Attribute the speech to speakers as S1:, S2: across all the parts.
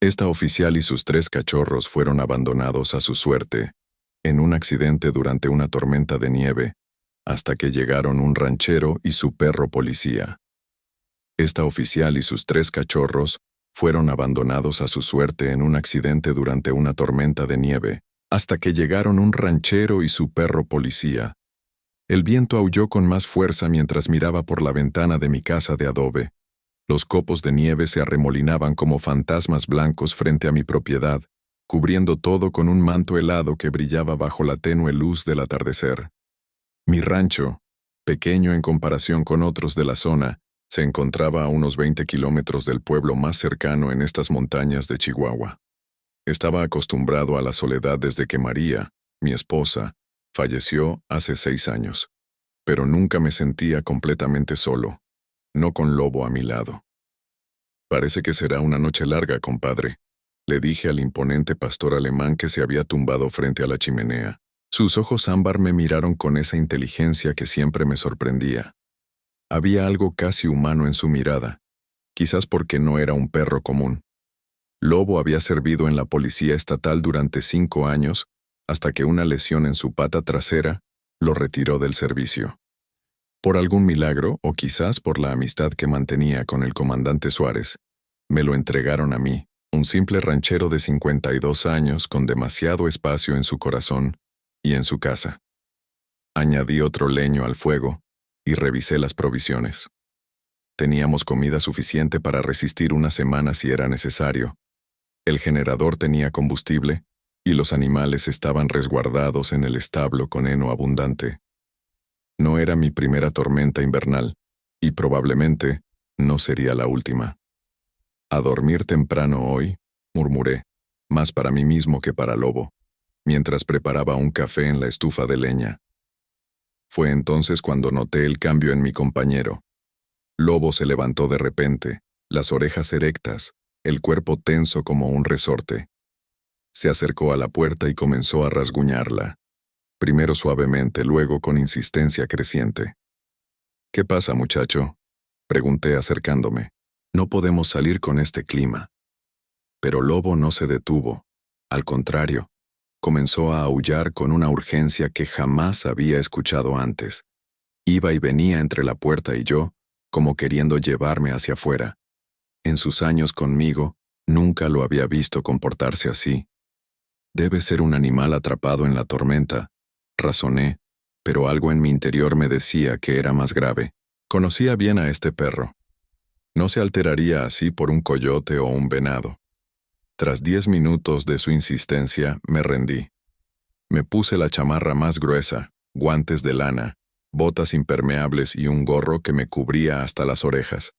S1: Esta oficial y sus 3 cachorros fueron abandonados a su suerte, en un accidente durante una tormenta de nieve, hasta que llegaron un ranchero y su perro policía. Esta oficial y sus 3 cachorros fueron abandonados a su suerte en un accidente durante una tormenta de nieve, hasta que llegaron un ranchero y su perro policía. El viento aulló con más fuerza mientras miraba por la ventana de mi casa de adobe. Los copos de nieve se arremolinaban como fantasmas blancos frente a mi propiedad, cubriendo todo con un manto helado que brillaba bajo la tenue luz del atardecer. Mi rancho, pequeño en comparación con otros de la zona, se encontraba a unos 20 kilómetros del pueblo más cercano en estas montañas de Chihuahua. Estaba acostumbrado a la soledad desde que María, mi esposa, falleció hace 6 años, pero nunca me sentía completamente solo, no con Lobo a mi lado. «Parece que será una noche larga, compadre», le dije al imponente pastor alemán que se había tumbado frente a la chimenea. Sus ojos ámbar me miraron con esa inteligencia que siempre me sorprendía. Había algo casi humano en su mirada, quizás porque no era un perro común. Lobo había servido en la policía estatal durante 5 años, hasta que una lesión en su pata trasera lo retiró del servicio. Por algún milagro, o quizás por la amistad que mantenía con el comandante Suárez, me lo entregaron a mí, un simple ranchero de 52 años con demasiado espacio en su corazón y en su casa. Añadí otro leño al fuego y revisé las provisiones. Teníamos comida suficiente para resistir una semana si era necesario. El generador tenía combustible y los animales estaban resguardados en el establo con heno abundante. No era mi primera tormenta invernal, y probablemente no sería la última. «A dormir temprano hoy», murmuré, más para mí mismo que para Lobo, mientras preparaba un café en la estufa de leña. Fue entonces cuando noté el cambio en mi compañero. Lobo se levantó de repente, las orejas erectas, el cuerpo tenso como un resorte. Se acercó a la puerta y comenzó a rasguñarla. Primero suavemente, luego con insistencia creciente. «¿Qué pasa, muchacho?», pregunté acercándome. «No podemos salir con este clima». Pero Lobo no se detuvo. Al contrario, comenzó a aullar con una urgencia que jamás había escuchado antes. Iba y venía entre la puerta y yo, como queriendo llevarme hacia afuera. En sus años conmigo, nunca lo había visto comportarse así. «Debe ser un animal atrapado en la tormenta», razoné, pero algo en mi interior me decía que era más grave. Conocía bien a este perro. No se alteraría así por un coyote o un venado. Tras 10 minutos de su insistencia, me rendí. Me puse la chamarra más gruesa, guantes de lana, botas impermeables y un gorro que me cubría hasta las orejas.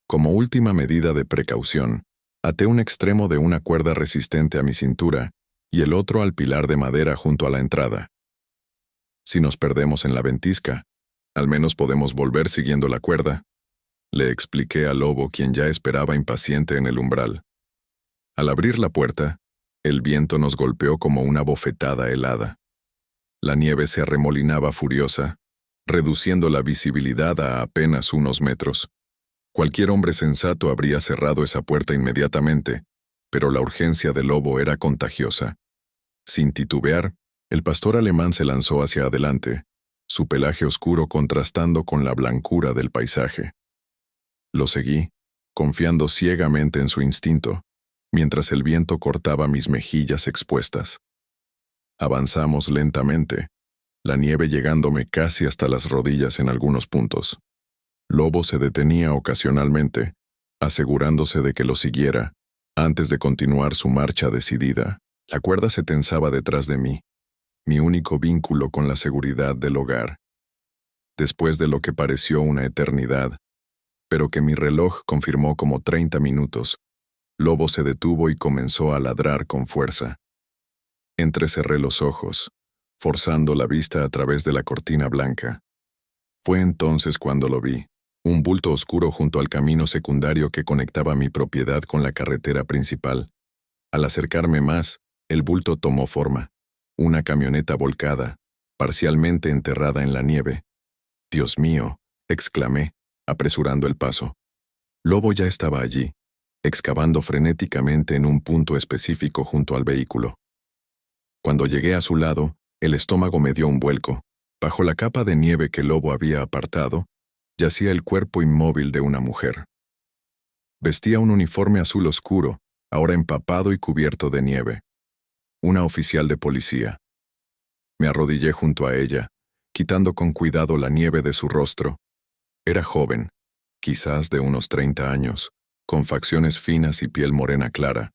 S1: Como última medida de precaución, até un extremo de una cuerda resistente a mi cintura y el otro al pilar de madera junto a la entrada. «Si nos perdemos en la ventisca, al menos podemos volver siguiendo la cuerda», le expliqué a Lobo, quien ya esperaba impaciente en el umbral. Al abrir la puerta, el viento nos golpeó como una bofetada helada. La nieve se arremolinaba furiosa, reduciendo la visibilidad a apenas unos metros. Cualquier hombre sensato habría cerrado esa puerta inmediatamente, pero la urgencia de Lobo era contagiosa. Sin titubear, el pastor alemán se lanzó hacia adelante, su pelaje oscuro contrastando con la blancura del paisaje. Lo seguí, confiando ciegamente en su instinto, mientras el viento cortaba mis mejillas expuestas. Avanzamos lentamente, la nieve llegándome casi hasta las rodillas en algunos puntos. Lobo se detenía ocasionalmente, asegurándose de que lo siguiera, antes de continuar su marcha decidida. La cuerda se tensaba detrás de mí, mi único vínculo con la seguridad del hogar. Después de lo que pareció una eternidad, pero que mi reloj confirmó como 30 minutos, Lobo se detuvo y comenzó a ladrar con fuerza. Entrecerré los ojos, forzando la vista a través de la cortina blanca. Fue entonces cuando lo vi, un bulto oscuro junto al camino secundario que conectaba mi propiedad con la carretera principal. Al acercarme más, el bulto tomó forma. Una camioneta volcada, parcialmente enterrada en la nieve. «Dios mío», exclamé, apresurando el paso. Lobo ya estaba allí, excavando frenéticamente en un punto específico junto al vehículo. Cuando llegué a su lado, el estómago me dio un vuelco. Bajo la capa de nieve que Lobo había apartado, yacía el cuerpo inmóvil de una mujer. Vestía un uniforme azul oscuro, ahora empapado y cubierto de nieve. Una oficial de policía. Me arrodillé junto a ella, quitando con cuidado la nieve de su rostro. Era joven, quizás de unos 30 años, con facciones finas y piel morena clara.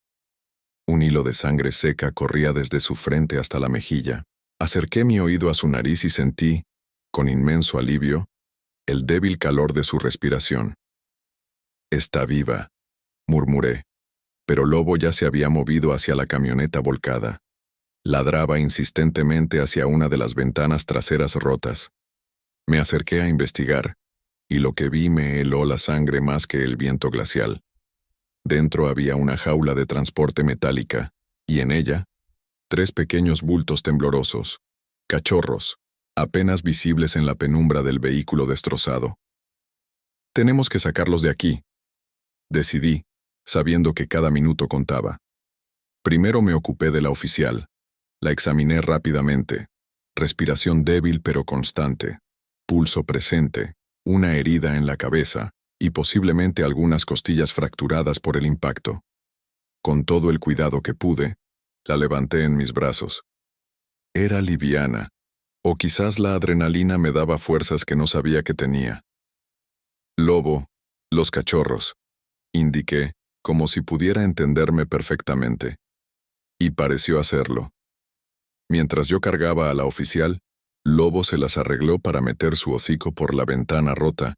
S1: Un hilo de sangre seca corría desde su frente hasta la mejilla. Acerqué mi oído a su nariz y sentí, con inmenso alivio, el débil calor de su respiración. «Está viva», murmuré, pero Lobo ya se había movido hacia la camioneta volcada. Ladraba insistentemente hacia una de las ventanas traseras rotas. Me acerqué a investigar, y lo que vi me heló la sangre más que el viento glacial. Dentro había una jaula de transporte metálica, y en ella, 3 pequeños bultos temblorosos, cachorros, apenas visibles en la penumbra del vehículo destrozado. «Tenemos que sacarlos de aquí», decidí, sabiendo que cada minuto contaba. Primero me ocupé de la oficial. La examiné rápidamente. Respiración débil pero constante. Pulso presente. Una herida en la cabeza y posiblemente algunas costillas fracturadas por el impacto. Con todo el cuidado que pude, la levanté en mis brazos. Era liviana, o quizás la adrenalina me daba fuerzas que no sabía que tenía. «Lobo, los cachorros», indiqué, como si pudiera entenderme perfectamente. Y pareció hacerlo. Mientras yo cargaba a la oficial, Lobo se las arregló para meter su hocico por la ventana rota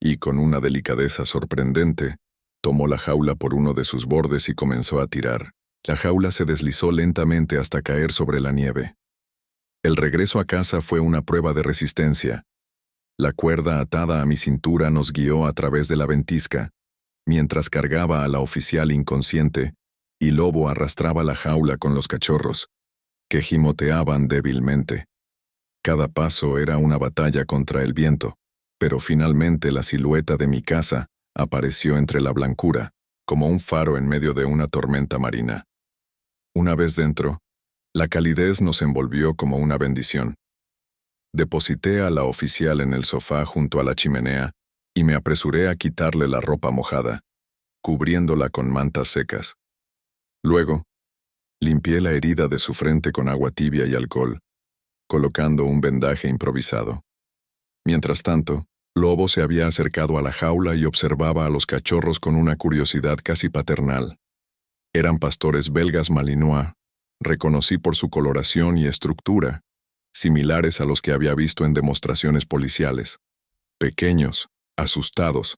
S1: y, con una delicadeza sorprendente, tomó la jaula por uno de sus bordes y comenzó a tirar. La jaula se deslizó lentamente hasta caer sobre la nieve. El regreso a casa fue una prueba de resistencia. La cuerda atada a mi cintura nos guió a través de la ventisca, mientras cargaba a la oficial inconsciente, y Lobo arrastraba la jaula con los cachorros, que gimoteaban débilmente. Cada paso era una batalla contra el viento, pero finalmente la silueta de mi casa apareció entre la blancura, como un faro en medio de una tormenta marina. Una vez dentro, la calidez nos envolvió como una bendición. Deposité a la oficial en el sofá junto a la chimenea y me apresuré a quitarle la ropa mojada, cubriéndola con mantas secas. Luego, limpié la herida de su frente con agua tibia y alcohol, colocando un vendaje improvisado. Mientras tanto, Lobo se había acercado a la jaula y observaba a los cachorros con una curiosidad casi paternal. Eran pastores belgas malinois, reconocí por su coloración y estructura, similares a los que había visto en demostraciones policiales. Pequeños, asustados,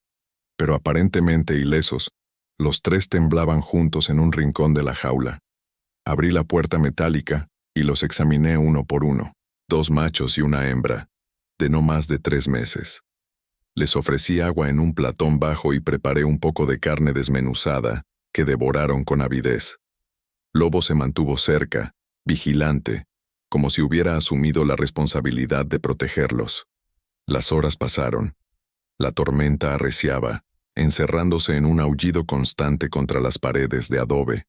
S1: pero aparentemente ilesos, los 3 temblaban juntos en un rincón de la jaula. Abrí la puerta metálica y los examiné uno por uno, 2 machos y una hembra, de no más de 3 meses. Les ofrecí agua en un platón bajo y preparé un poco de carne desmenuzada, que devoraron con avidez. Lobo se mantuvo cerca, vigilante, como si hubiera asumido la responsabilidad de protegerlos. Las horas pasaron. La tormenta arreciaba, encerrándose en un aullido constante contra las paredes de adobe.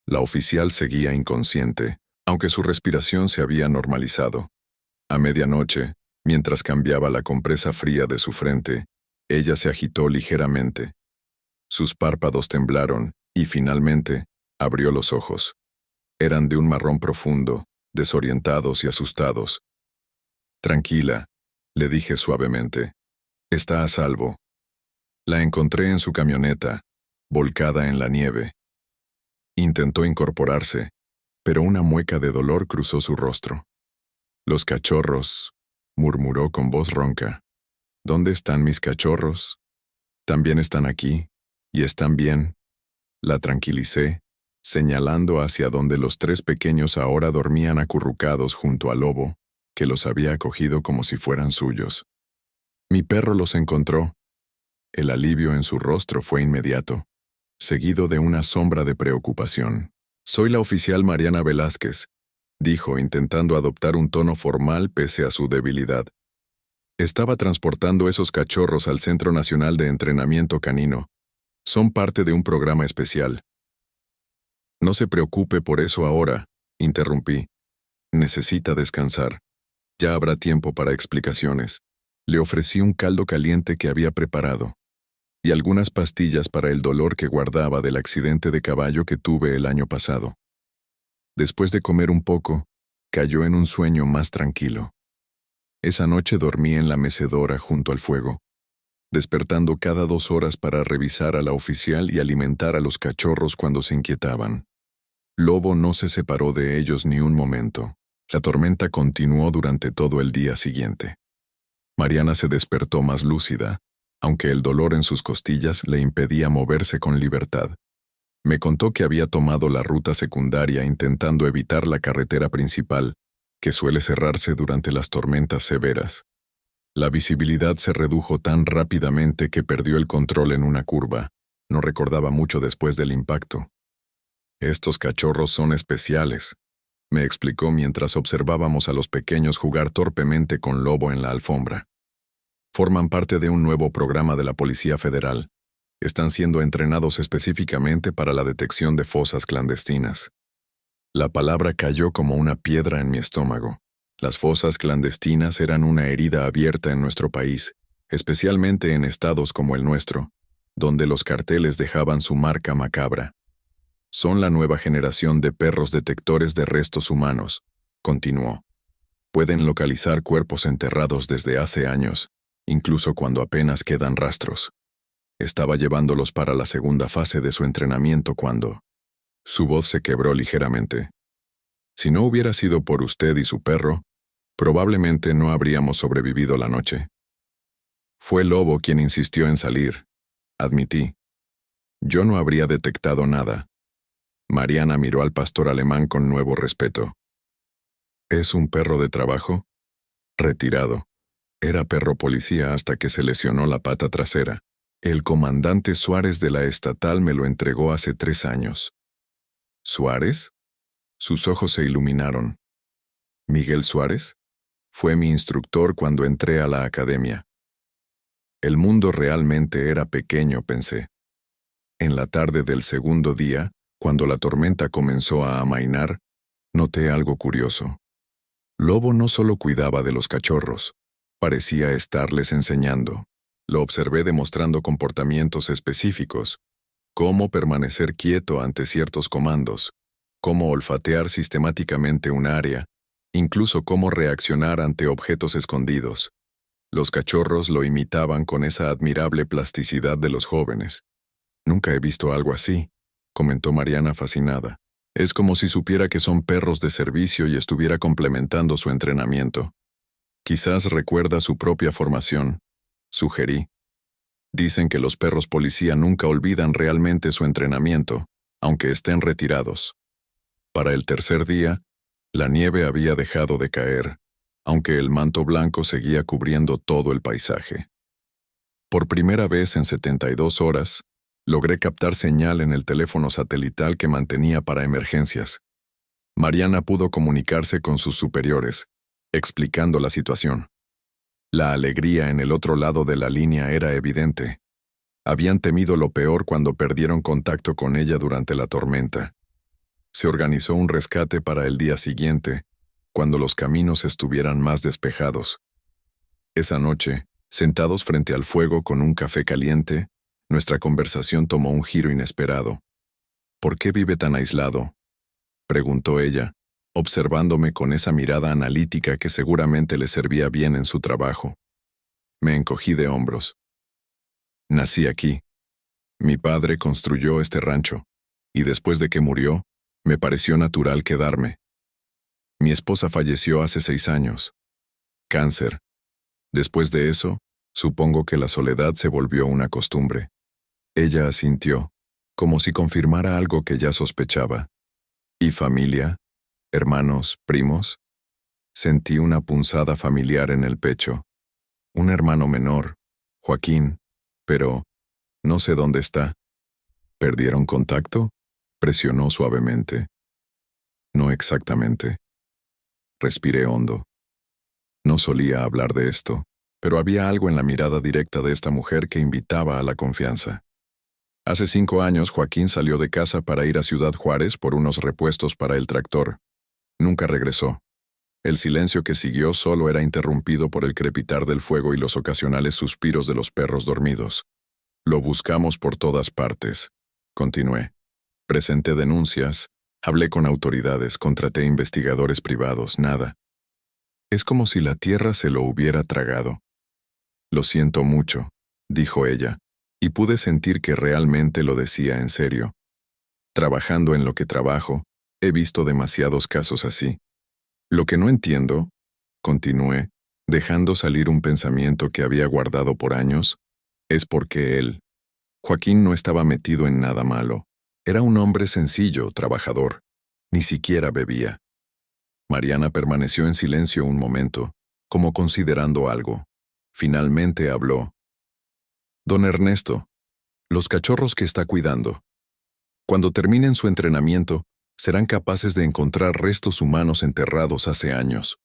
S1: La oficial seguía inconsciente, aunque su respiración se había normalizado. A medianoche, mientras cambiaba la compresa fría de su frente, ella se agitó ligeramente. Sus párpados temblaron y, finalmente, abrió los ojos. Eran de un marrón profundo, desorientados y asustados. «Tranquila», le dije suavemente. «Está a salvo». La encontré en su camioneta, volcada en la nieve. Intentó incorporarse, pero una mueca de dolor cruzó su rostro. «Los cachorros», murmuró con voz ronca. «¿Dónde están mis cachorros? También están aquí, y están bien». La tranquilicé, señalando hacia donde los 3 pequeños ahora dormían acurrucados junto al Lobo, que los había acogido como si fueran suyos. Mi perro los encontró. El alivio en su rostro fue inmediato, seguido de una sombra de preocupación. «Soy la oficial Mariana Velázquez», dijo, intentando adoptar un tono formal pese a su debilidad. «Estaba transportando esos cachorros al Centro Nacional de Entrenamiento Canino. Son parte de un programa especial. No se preocupe por eso ahora, interrumpí. Necesita descansar. Ya habrá tiempo para explicaciones. Le ofrecí un caldo caliente que había preparado y algunas pastillas para el dolor que guardaba del accidente de caballo que tuve el año pasado. Después de comer un poco, cayó en un sueño más tranquilo. Esa noche dormí en la mecedora junto al fuego, despertando cada 2 horas para revisar a la oficial y alimentar a los cachorros cuando se inquietaban. Lobo no se separó de ellos ni un momento. La tormenta continuó durante todo el día siguiente. Mariana se despertó más lúcida, aunque el dolor en sus costillas le impedía moverse con libertad. Me contó que había tomado la ruta secundaria intentando evitar la carretera principal, que suele cerrarse durante las tormentas severas. La visibilidad se redujo tan rápidamente que perdió el control en una curva. No recordaba mucho después del impacto. Estos cachorros son especiales, me explicó mientras observábamos a los pequeños jugar torpemente con Lobo en la alfombra. Forman parte de un nuevo programa de la Policía Federal. Están siendo entrenados específicamente para la detección de fosas clandestinas. La palabra cayó como una piedra en mi estómago. Las fosas clandestinas eran una herida abierta en nuestro país, especialmente en estados como el nuestro, donde los carteles dejaban su marca macabra. Son la nueva generación de perros detectores de restos humanos, continuó. Pueden localizar cuerpos enterrados desde hace años, incluso cuando apenas quedan rastros. Estaba llevándolos para la segunda fase de su entrenamiento cuando su voz se quebró ligeramente. Si no hubiera sido por usted y su perro, probablemente no habríamos sobrevivido la noche. Fue Lobo quien insistió en salir, admití. Yo no habría detectado nada. Mariana miró al pastor alemán con nuevo respeto. ¿Es un perro de trabajo? Retirado. Era perro policía hasta que se lesionó la pata trasera. El comandante Suárez de la estatal me lo entregó hace 3 años. ¿Suárez? Sus ojos se iluminaron. ¿Miguel Suárez? Fue mi instructor cuando entré a la academia. El mundo realmente era pequeño, pensé. En la tarde del segundo día, cuando la tormenta comenzó a amainar, noté algo curioso. Lobo no solo cuidaba de los cachorros, parecía estarles enseñando. Lo observé demostrando comportamientos específicos, cómo permanecer quieto ante ciertos comandos, cómo olfatear sistemáticamente un área, incluso cómo reaccionar ante objetos escondidos. Los cachorros lo imitaban con esa admirable plasticidad de los jóvenes. Nunca he visto algo así, comentó Mariana fascinada. Es como si supiera que son perros de servicio y estuviera complementando su entrenamiento. Quizás recuerda su propia formación, sugerí. Dicen que los perros policía nunca olvidan realmente su entrenamiento, aunque estén retirados. Para el tercer día, la nieve había dejado de caer, aunque el manto blanco seguía cubriendo todo el paisaje. Por primera vez en 72 horas, logré captar señal en el teléfono satelital que mantenía para emergencias. Mariana pudo comunicarse con sus superiores, explicando la situación. La alegría en el otro lado de la línea era evidente. Habían temido lo peor cuando perdieron contacto con ella durante la tormenta. Se organizó un rescate para el día siguiente, cuando los caminos estuvieran más despejados. Esa noche, sentados frente al fuego con un café caliente, nuestra conversación tomó un giro inesperado. ¿Por qué vive tan aislado?, preguntó ella, observándome con esa mirada analítica que seguramente le servía bien en su trabajo. Me encogí de hombros. Nací aquí. Mi padre construyó este rancho, y después de que murió, me pareció natural quedarme. Mi esposa falleció hace 6 años. Cáncer. Después de eso, supongo que la soledad se volvió una costumbre. Ella asintió, como si confirmara algo que ya sospechaba. ¿Y familia? ¿Hermanos, primos? Sentí una punzada familiar en el pecho. Un hermano menor, Joaquín, pero no sé dónde está. ¿Perdieron contacto?, presionó suavemente. No exactamente. Respiré hondo. No solía hablar de esto, pero había algo en la mirada directa de esta mujer que invitaba a la confianza. Hace 5 años Joaquín salió de casa para ir a Ciudad Juárez por unos repuestos para el tractor. Nunca regresó. El silencio que siguió solo era interrumpido por el crepitar del fuego y los ocasionales suspiros de los perros dormidos. Lo buscamos por todas partes, continué. Presenté denuncias, hablé con autoridades, contraté investigadores privados, nada. Es como si la tierra se lo hubiera tragado. Lo siento mucho, dijo ella, y pude sentir que realmente lo decía en serio. Trabajando en lo que trabajo, he visto demasiados casos así. Lo que no entiendo, continué, dejando salir un pensamiento que había guardado por años, es porque él, Joaquín, no estaba metido en nada malo. Era un hombre sencillo, trabajador. Ni siquiera bebía. Mariana permaneció en silencio un momento, como considerando algo. Finalmente habló. Don Ernesto, los cachorros que está cuidando. Cuando terminen su entrenamiento, serán capaces de encontrar restos humanos enterrados hace años.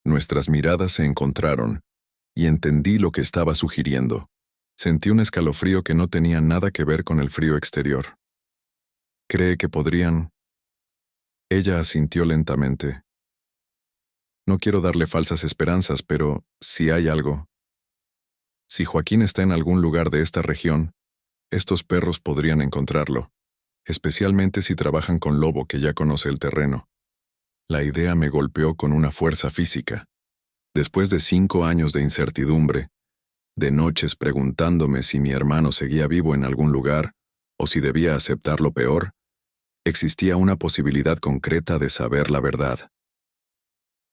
S1: Nuestras miradas se encontraron, y entendí lo que estaba sugiriendo. Sentí un escalofrío que no tenía nada que ver con el frío exterior. ¿Cree que podrían? Ella asintió lentamente. No quiero darle falsas esperanzas, pero si hay algo. Si Joaquín está en algún lugar de esta región, estos perros podrían encontrarlo, especialmente si trabajan con Lobo, que ya conoce el terreno. La idea me golpeó con una fuerza física. Después de 5 años de incertidumbre, de noches preguntándome si mi hermano seguía vivo en algún lugar o si debía aceptar lo peor, existía una posibilidad concreta de saber la verdad.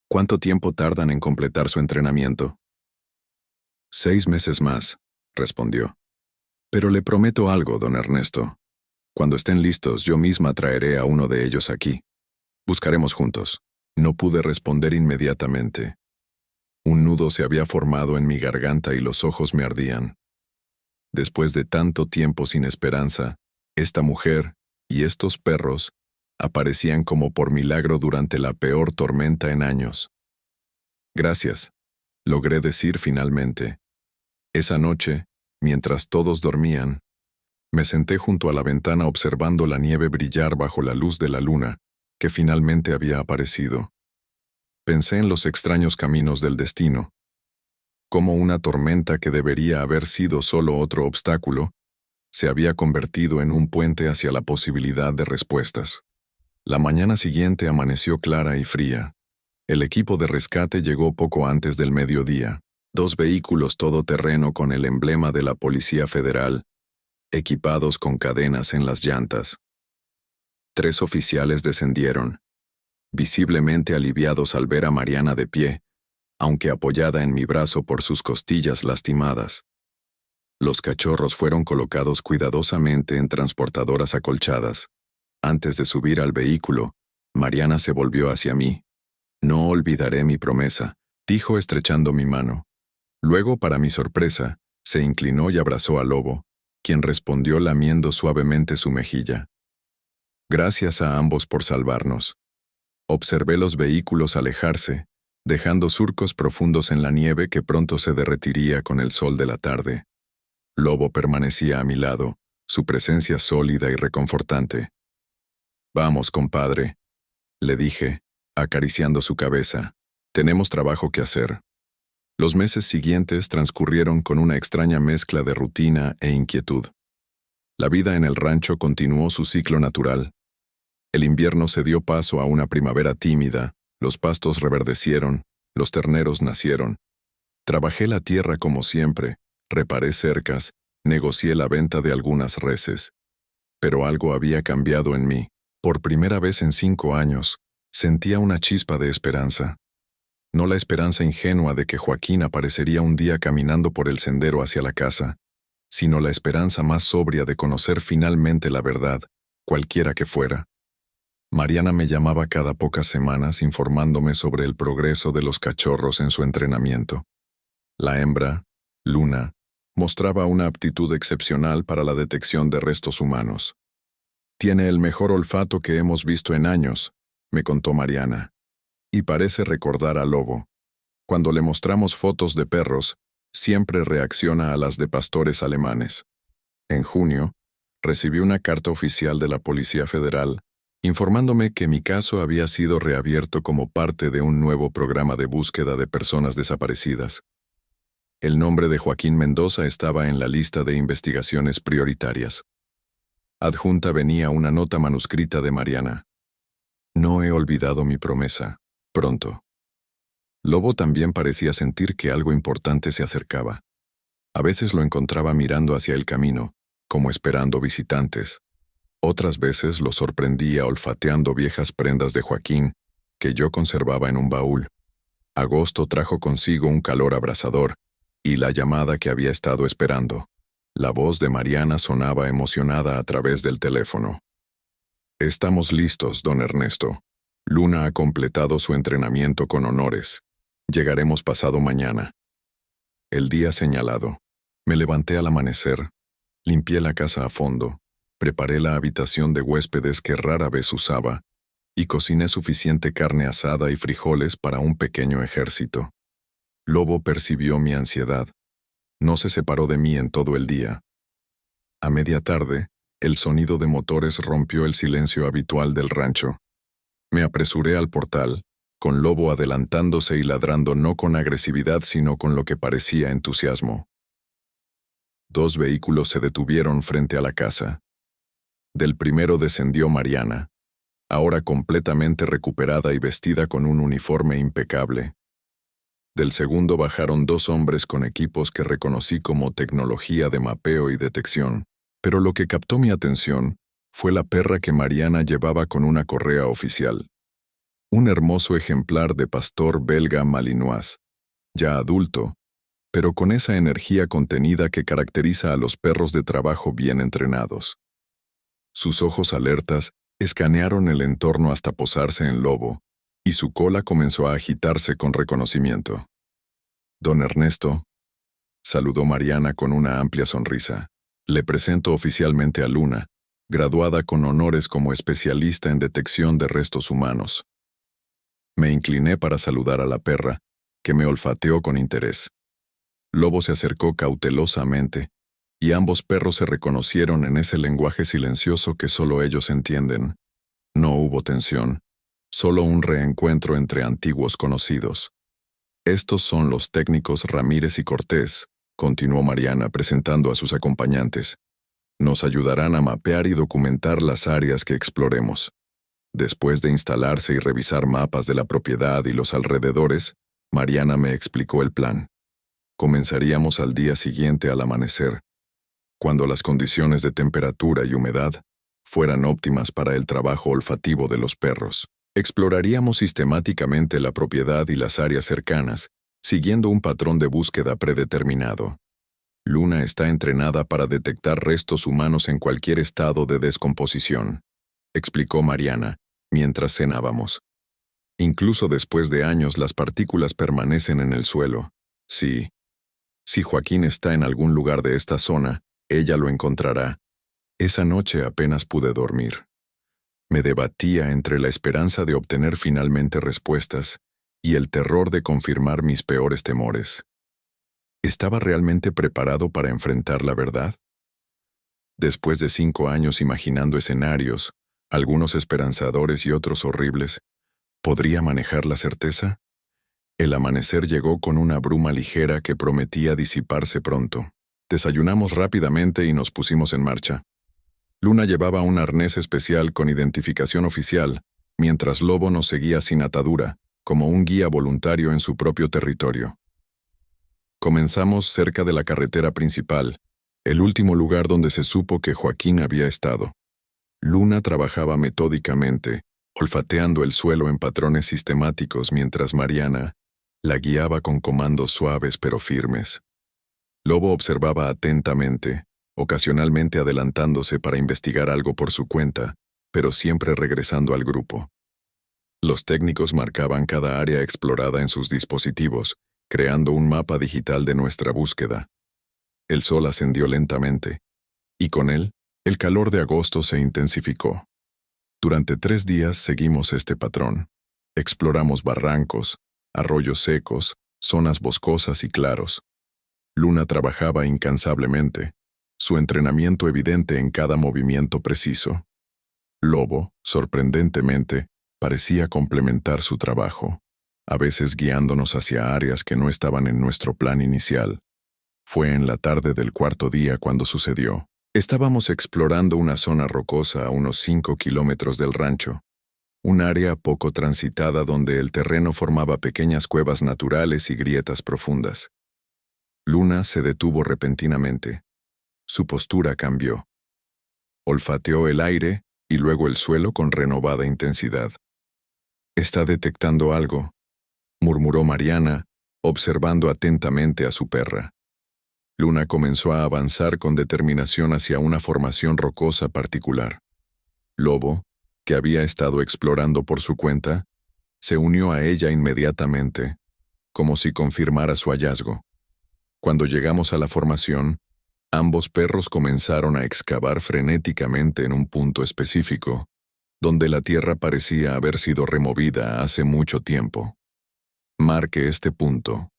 S1: ¿Cuánto tiempo tardan en completar su entrenamiento? 6 meses más, respondió. Pero le prometo algo, don Ernesto. Cuando estén listos, yo misma traeré a uno de ellos aquí. Buscaremos juntos. No pude responder inmediatamente. Un nudo se había formado en mi garganta y los ojos me ardían. Después de tanto tiempo sin esperanza, esta mujer y estos perros aparecían como por milagro durante la peor tormenta en años. Gracias, logré decir finalmente. Esa noche, mientras todos dormían, me senté junto a la ventana observando la nieve brillar bajo la luz de la luna, que finalmente había aparecido. Pensé en los extraños caminos del destino, cómo una tormenta que debería haber sido solo otro obstáculo, se había convertido en un puente hacia la posibilidad de respuestas. La mañana siguiente amaneció clara y fría. El equipo de rescate llegó poco antes del mediodía. 2 vehículos todoterreno con el emblema de la Policía Federal, equipados con cadenas en las llantas. 3 oficiales descendieron, visiblemente aliviados al ver a Mariana de pie, aunque apoyada en mi brazo por sus costillas lastimadas. Los cachorros fueron colocados cuidadosamente en transportadoras acolchadas. Antes de subir al vehículo, Mariana se volvió hacia mí. No olvidaré mi promesa, dijo estrechando mi mano. Luego, para mi sorpresa, se inclinó y abrazó a Lobo, quien respondió lamiendo suavemente su mejilla. Gracias a ambos por salvarnos. Observé los vehículos alejarse, dejando surcos profundos en la nieve que pronto se derretiría con el sol de la tarde. Lobo permanecía a mi lado, su presencia sólida y reconfortante. Vamos, compadre, le dije, acariciando su cabeza. Tenemos trabajo que hacer. Los meses siguientes transcurrieron con una extraña mezcla de rutina e inquietud. La vida en el rancho continuó su ciclo natural. El invierno se dio paso a una primavera tímida, los pastos reverdecieron, los terneros nacieron. Trabajé la tierra como siempre, reparé cercas, negocié la venta de algunas reses. Pero algo había cambiado en mí. Por primera vez en 5 años, sentía una chispa de esperanza. No la esperanza ingenua de que Joaquín aparecería un día caminando por el sendero hacia la casa, sino la esperanza más sobria de conocer finalmente la verdad, cualquiera que fuera. Mariana me llamaba cada pocas semanas informándome sobre el progreso de los cachorros en su entrenamiento. La hembra, Luna, mostraba una aptitud excepcional para la detección de restos humanos. Tiene el mejor olfato que hemos visto en años, me contó Mariana. Y parece recordar a Lobo. Cuando le mostramos fotos de perros, siempre reacciona a las de pastores alemanes. En junio, recibí una carta oficial de la Policía Federal informándome que mi caso había sido reabierto como parte de un nuevo programa de búsqueda de personas desaparecidas. El nombre de Joaquín Mendoza estaba en la lista de investigaciones prioritarias. Adjunta venía una nota manuscrita de Mariana. No he olvidado mi promesa. Pronto. Lobo también parecía sentir que algo importante se acercaba. A veces lo encontraba mirando hacia el camino, como esperando visitantes. Otras veces lo sorprendía olfateando viejas prendas de Joaquín que yo conservaba en un baúl. Agosto trajo consigo un calor abrasador y la llamada que había estado esperando. La voz de Mariana sonaba emocionada a través del teléfono. Estamos listos, don Ernesto. Luna ha completado su entrenamiento con honores. Llegaremos pasado mañana. El día señalado. Me levanté al amanecer, limpié la casa a fondo, preparé la habitación de huéspedes que rara vez usaba y cociné suficiente carne asada y frijoles para un pequeño ejército. Lobo percibió mi ansiedad. No se separó de mí en todo el día. A media tarde, el sonido de motores rompió el silencio habitual del rancho. Me apresuré al portal, con Lobo adelantándose y ladrando no con agresividad sino con lo que parecía entusiasmo. 2 vehículos se detuvieron frente a la casa. Del primero descendió Mariana, ahora completamente recuperada y vestida con un uniforme impecable. Del segundo bajaron 2 hombres con equipos que reconocí como tecnología de mapeo y detección, pero lo que captó mi atención fue la perra que Mariana llevaba con una correa oficial. Un hermoso ejemplar de pastor belga malinois, ya adulto, pero con esa energía contenida que caracteriza a los perros de trabajo bien entrenados. Sus ojos alertas escanearon el entorno hasta posarse en Lobo, y su cola comenzó a agitarse con reconocimiento. Don Ernesto, saludó Mariana con una amplia sonrisa. Le presento oficialmente a Luna, graduada con honores como especialista en detección de restos humanos. Me incliné para saludar a la perra, que me olfateó con interés. Lobo se acercó cautelosamente, y ambos perros se reconocieron en ese lenguaje silencioso que solo ellos entienden. No hubo tensión, solo un reencuentro entre antiguos conocidos. Estos son los técnicos Ramírez y Cortés, continuó Mariana presentando a sus acompañantes. Nos ayudarán a mapear y documentar las áreas que exploremos. Después de instalarse y revisar mapas de la propiedad y los alrededores, Mariana me explicó el plan. Comenzaríamos al día siguiente al amanecer, cuando las condiciones de temperatura y humedad fueran óptimas para el trabajo olfativo de los perros. Exploraríamos sistemáticamente la propiedad y las áreas cercanas, siguiendo un patrón de búsqueda predeterminado. Luna está entrenada para detectar restos humanos en cualquier estado de descomposición, explicó Mariana, mientras cenábamos. Incluso después de años las partículas permanecen en el suelo. Sí. Si Joaquín está en algún lugar de esta zona, ella lo encontrará. Esa noche apenas pude dormir. Me debatía entre la esperanza de obtener finalmente respuestas y el terror de confirmar mis peores temores. ¿Estaba realmente preparado para enfrentar la verdad? Después de 5 años imaginando escenarios, algunos esperanzadores y otros horribles, ¿podría manejar la certeza? El amanecer llegó con una bruma ligera que prometía disiparse pronto. Desayunamos rápidamente y nos pusimos en marcha. Luna llevaba un arnés especial con identificación oficial, mientras Lobo nos seguía sin atadura, como un guía voluntario en su propio territorio. Comenzamos cerca de la carretera principal, el último lugar donde se supo que Joaquín había estado. Luna trabajaba metódicamente, olfateando el suelo en patrones sistemáticos mientras Mariana la guiaba con comandos suaves pero firmes. Lobo observaba atentamente, ocasionalmente adelantándose para investigar algo por su cuenta, pero siempre regresando al grupo. Los técnicos marcaban cada área explorada en sus dispositivos, creando un mapa digital de nuestra búsqueda. El sol ascendió lentamente, y con él, el calor de agosto se intensificó. Durante 3 días seguimos este patrón. Exploramos barrancos, arroyos secos, zonas boscosas y claros. Luna trabajaba incansablemente, su entrenamiento evidente en cada movimiento preciso. Lobo, sorprendentemente, parecía complementar su trabajo, a veces guiándonos hacia áreas que no estaban en nuestro plan inicial. Fue en la tarde del cuarto día cuando sucedió. Estábamos explorando una zona rocosa a unos 5 kilómetros del rancho, un área poco transitada donde el terreno formaba pequeñas cuevas naturales y grietas profundas. Luna se detuvo repentinamente. Su postura cambió. Olfateó el aire y luego el suelo con renovada intensidad. «Está detectando algo», murmuró Mariana, observando atentamente a su perra. Luna comenzó a avanzar con determinación hacia una formación rocosa particular. Lobo, que había estado explorando por su cuenta, se unió a ella inmediatamente, como si confirmara su hallazgo. Cuando llegamos a la formación, ambos perros comenzaron a excavar frenéticamente en un punto específico, donde la tierra parecía haber sido removida hace mucho tiempo. «Marque este punto»,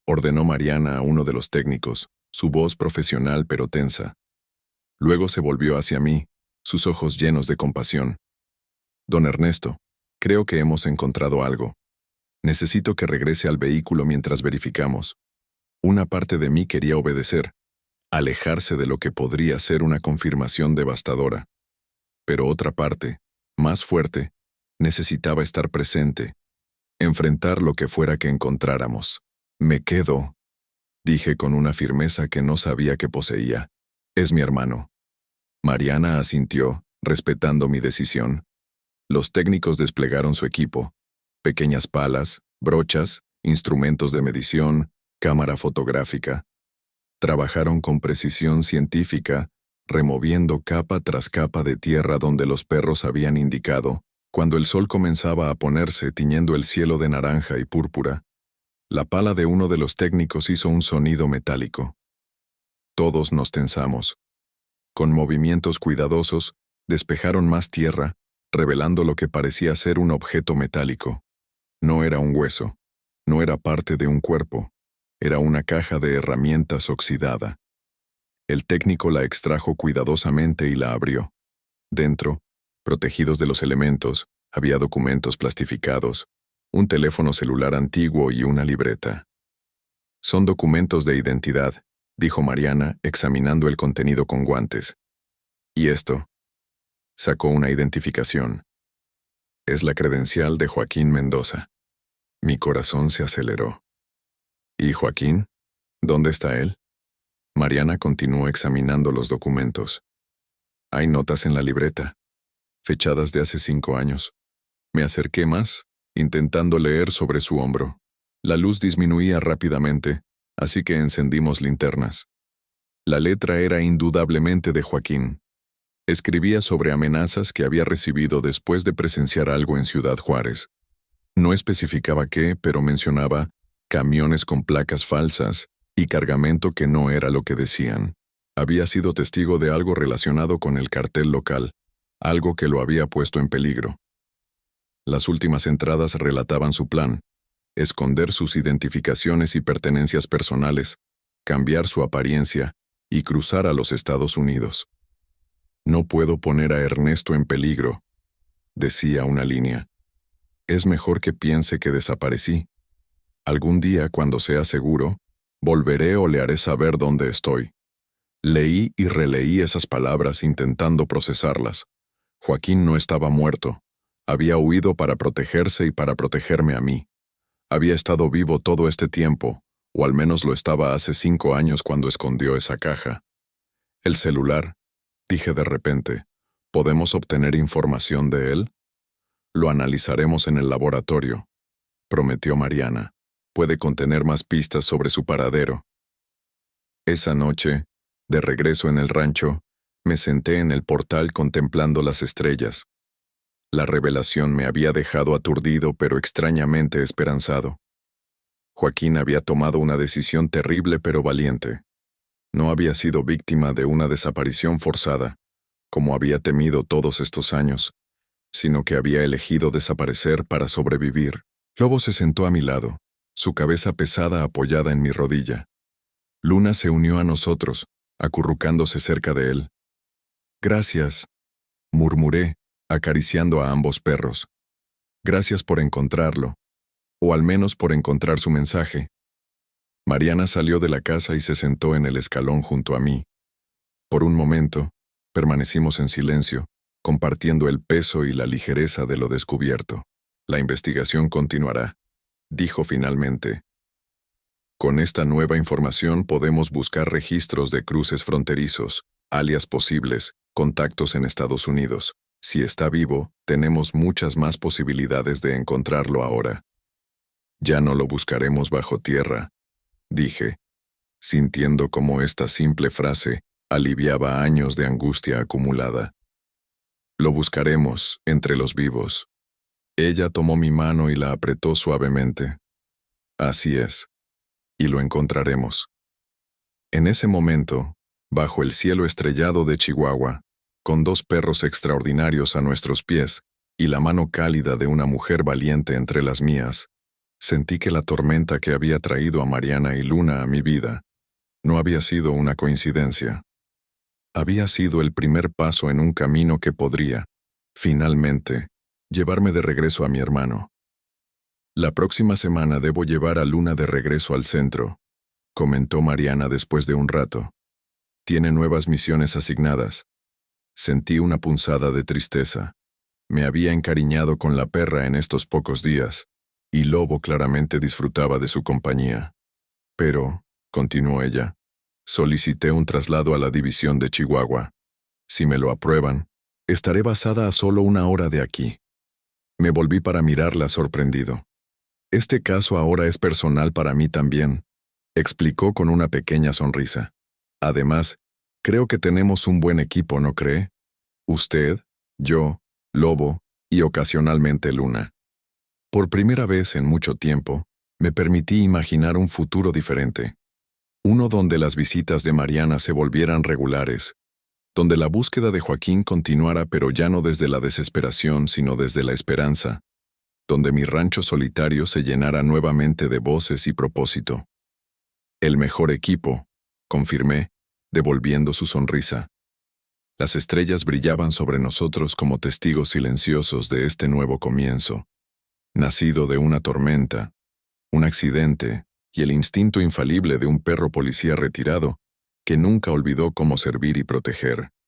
S1: ordenó Mariana a uno de los técnicos, su voz profesional pero tensa. Luego se volvió hacia mí, sus ojos llenos de compasión. «Don Ernesto, creo que hemos encontrado algo. Necesito que regrese al vehículo mientras verificamos». Una parte de mí quería obedecer, alejarse de lo que podría ser una confirmación devastadora. Pero otra parte, más fuerte, necesitaba estar presente, enfrentar lo que fuera que encontráramos. «Me quedo», dije con una firmeza que no sabía que poseía. «Es mi hermano». Mariana asintió, respetando mi decisión. Los técnicos desplegaron su equipo: pequeñas palas, brochas, instrumentos de medición, cámara fotográfica. Trabajaron con precisión científica, removiendo capa tras capa de tierra donde los perros habían indicado. Cuando el sol comenzaba a ponerse, tiñendo el cielo de naranja y púrpura, la pala de uno de los técnicos hizo un sonido metálico. Todos nos tensamos. Con movimientos cuidadosos, despejaron más tierra, revelando lo que parecía ser un objeto metálico. No era un hueso, no era parte de un cuerpo, era una caja de herramientas oxidada. El técnico la extrajo cuidadosamente y la abrió. Dentro, protegidos de los elementos, había documentos plastificados, un teléfono celular antiguo y una libreta. «Son documentos de identidad», dijo Mariana, examinando el contenido con guantes. «¿Y esto?» Sacó una identificación. «Es la credencial de Joaquín Mendoza». Mi corazón se aceleró. «¿Y Joaquín? ¿Dónde está él?» Mariana continuó examinando los documentos. «Hay notas en la libreta, fechadas de hace 5 años. Me acerqué más, intentando leer sobre su hombro. La luz disminuía rápidamente, así que encendimos linternas. La letra era indudablemente de Joaquín. Escribía sobre amenazas que había recibido después de presenciar algo en Ciudad Juárez. No especificaba qué, pero mencionaba camiones con placas falsas y cargamento que no era lo que decían. Había sido testigo de algo relacionado con el cartel local, algo que lo había puesto en peligro. Las últimas entradas relataban su plan: esconder sus identificaciones y pertenencias personales, cambiar su apariencia y cruzar a los Estados Unidos. «No puedo poner a Ernesto en peligro», decía una línea. «Es mejor que piense que desaparecí. Algún día, cuando sea seguro, volveré o le haré saber dónde estoy». Leí y releí esas palabras intentando procesarlas. Joaquín no estaba muerto. Había huido para protegerse y para protegerme a mí. Había estado vivo todo este tiempo, o al menos lo estaba hace 5 años cuando escondió esa caja. «El celular», dije de repente. «¿Podemos obtener información de él?» «Lo analizaremos en el laboratorio», prometió Mariana. «Puede contener más pistas sobre su paradero». Esa noche, de regreso en el rancho, me senté en el portal contemplando las estrellas. La revelación me había dejado aturdido pero extrañamente esperanzado. Joaquín había tomado una decisión terrible pero valiente. No había sido víctima de una desaparición forzada, como había temido todos estos años, sino que había elegido desaparecer para sobrevivir. Lobo se sentó a mi lado, su cabeza pesada apoyada en mi rodilla. Luna se unió a nosotros, acurrucándose cerca de él. Gracias, murmuré, acariciando a ambos perros. Gracias por encontrarlo, o al menos por encontrar su mensaje. Mariana salió de la casa y se sentó en el escalón junto a mí. Por un momento, permanecimos en silencio, compartiendo el peso y la ligereza de lo descubierto. La investigación continuará, dijo finalmente. Con esta nueva información podemos buscar registros de cruces fronterizos, alias posibles, contactos en Estados Unidos. Si está vivo, tenemos muchas más posibilidades de encontrarlo ahora. Ya no lo buscaremos bajo tierra, dije, sintiendo cómo esta simple frase aliviaba años de angustia acumulada. Lo buscaremos entre los vivos. Ella tomó mi mano y la apretó suavemente. Así es. Y lo encontraremos. En ese momento, bajo el cielo estrellado de Chihuahua, con dos perros extraordinarios a nuestros pies y la mano cálida de una mujer valiente entre las mías, sentí que la tormenta que había traído a Mariana y Luna a mi vida no había sido una coincidencia. Había sido el primer paso en un camino que podría, finalmente, llevarme de regreso a mi hermano. La próxima semana debo llevar a Luna de regreso al centro, comentó Mariana después de un rato. Tiene nuevas misiones asignadas. Sentí una punzada de tristeza. Me había encariñado con la perra en estos pocos días, y Lobo claramente disfrutaba de su compañía. Pero, continuó ella, solicité un traslado a la división de Chihuahua. Si me lo aprueban, estaré basada a solo 1 hora de aquí. Me volví para mirarla sorprendido. Este caso ahora es personal para mí también, explicó con una pequeña sonrisa. Además, creo que tenemos un buen equipo, ¿no cree? Usted, yo, Lobo y ocasionalmente Luna. Por primera vez en mucho tiempo, me permití imaginar un futuro diferente. Uno donde las visitas de Mariana se volvieran regulares, donde la búsqueda de Joaquín continuara pero ya no desde la desesperación sino desde la esperanza, donde mi rancho solitario se llenara nuevamente de voces y propósito. El mejor equipo, confirmé, devolviendo su sonrisa. Las estrellas brillaban sobre nosotros como testigos silenciosos de este nuevo comienzo, nacido de una tormenta, un accidente y el instinto infalible de un perro policía retirado que nunca olvidó cómo servir y proteger.